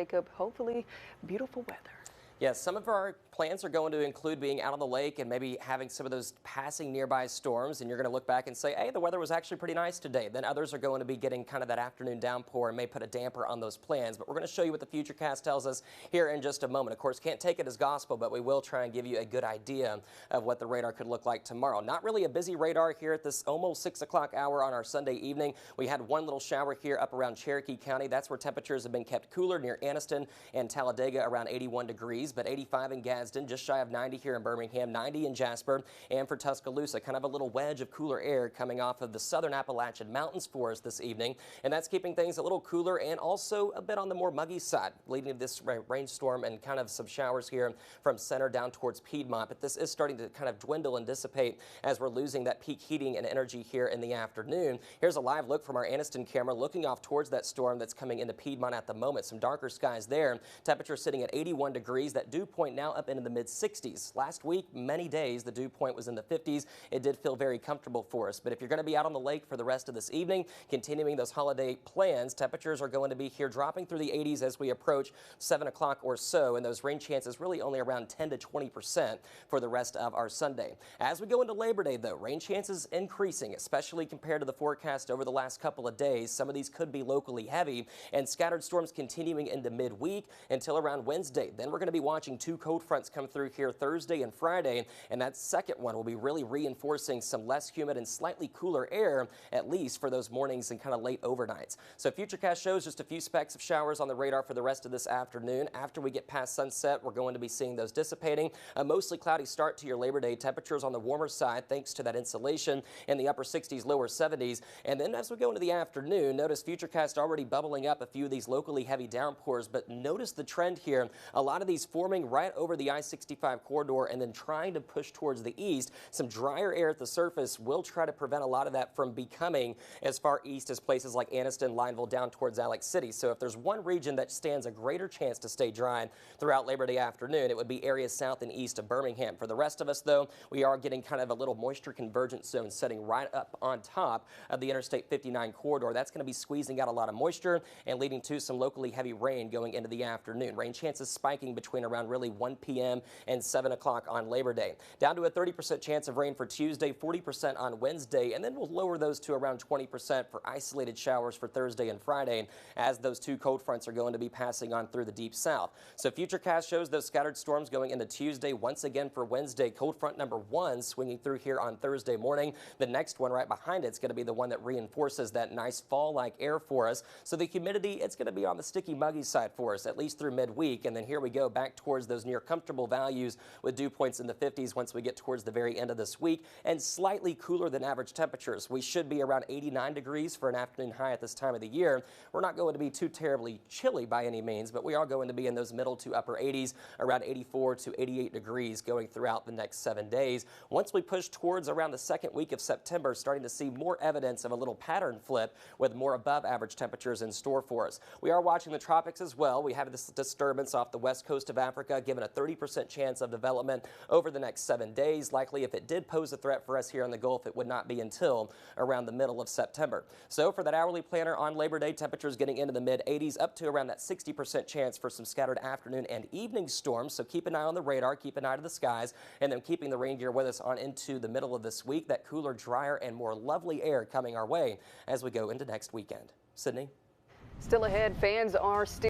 Jacob. Hopefully beautiful weather. Yes, some of our plans are going to include being out on the lake and maybe having some of those passing nearby storms. And you're going to look back and say, hey, the weather was actually pretty nice today. Then others are going to be getting kind of that afternoon downpour and may put a damper on those plans. But we're going to show you what the Futurecast tells us here in just a moment. Of course, can't take it as gospel, but we will try and give you a good idea of what the radar could look like tomorrow. Not really a busy radar here at this almost 6 o'clock hour on our Sunday evening. We had one little shower here up around Cherokee County. That's where temperatures have been kept cooler near Anniston and Talladega around 81 degrees, but 85 in Gadsden, just shy of 90 here in Birmingham, 90 in Jasper, and for Tuscaloosa, kind of a little wedge of cooler air coming off of the southern Appalachian Mountains for us this evening, and that's keeping things a little cooler and also a bit on the more muggy side, leading to this rainstorm and kind of some showers here from center down towards Piedmont, but this is starting to kind of dwindle and dissipate as we're losing that peak heating and energy here in the afternoon. Here's a live look from our Anniston camera looking off towards that storm that's coming into Piedmont at the moment. Some darker skies there. Temperature sitting at 81 degrees. That dew point now up into the mid-60s. Last week, many days, the dew point was in the 50s. It did feel very comfortable for us. But if you're going to be out on the lake for the rest of this evening, continuing those holiday plans, temperatures are going to be here dropping through the 80s as we approach 7 o'clock or so. And those rain chances really only around 10 to 20% for the rest of our Sunday. As we go into Labor Day, though, rain chances increasing, especially compared to the forecast over the last couple of days. Some of these could be locally heavy and scattered storms continuing into midweek until around Wednesday. Then we're going to be watching two cold fronts come through here Thursday and Friday, and that second one will be really reinforcing some less humid and slightly cooler air, at least for those mornings and kind of late overnights. So Futurecast shows just a few specks of showers on the radar for the rest of this afternoon. After we get past sunset, we're going to be seeing those dissipating. A mostly cloudy start to your Labor Day. Temperatures on the warmer side thanks to that insulation in the upper 60s, lower 70s. And then as we go into the afternoon, notice Futurecast already bubbling up a few of these locally heavy downpours, but notice the trend here. A lot of these forming right over the I-65 corridor and then trying to push towards the east. Some drier air at the surface will try to prevent a lot of that from becoming as far east as places like Anniston, Lineville, down towards Alex City. So if there's one region that stands a greater chance to stay dry throughout Labor Day afternoon, it would be areas south and east of Birmingham. For the rest of us, though, we are getting kind of a little moisture convergence zone setting right up on top of the Interstate 59 corridor. That's going to be squeezing out a lot of moisture and leading to some locally heavy rain going into the afternoon. Rain chances spiking between around really 1 p.m. and 7 o'clock on Labor Day. Down to a 30% chance of rain for Tuesday, 40% on Wednesday, and then we'll lower those to around 20% for isolated showers for Thursday and Friday as those two cold fronts are going to be passing on through the deep south. So Futurecast shows those scattered storms going into Tuesday. Once again for Wednesday, cold front number 1 swinging through here on Thursday morning. The next one right behind it's going to be the one that reinforces that nice fall-like air for us. So the humidity, it's going to be on the sticky, muggy side for us, at least through midweek. And then here we go back towards those near comfortable values with dew points in the 50s once we get towards the very end of this week, and slightly cooler than average temperatures. We should be around 89 degrees for an afternoon high at this time of the year. We're not going to be too terribly chilly by any means, but we are going to be in those middle to upper 80s, around 84 to 88 degrees going throughout the next 7 days. Once we push towards around the second week of September, starting to see more evidence of a little pattern flip with more above average temperatures in store for us. We are watching the tropics as well. We have this disturbance off the west coast of Africa, given a 30% chance of development over the next 7 days. Likely, if it did pose a threat for us here in the Gulf, it would not be until around the middle of September. So for that hourly planner on Labor Day, temperatures getting into the mid-80s up to around that 60% chance for some scattered afternoon and evening storms. So keep an eye on the radar, keep an eye to the skies, and then keeping the rain gear with us on into the middle of this week. That cooler, drier, and more lovely air coming our way as we go into next weekend. Sydney? Still ahead, fans are still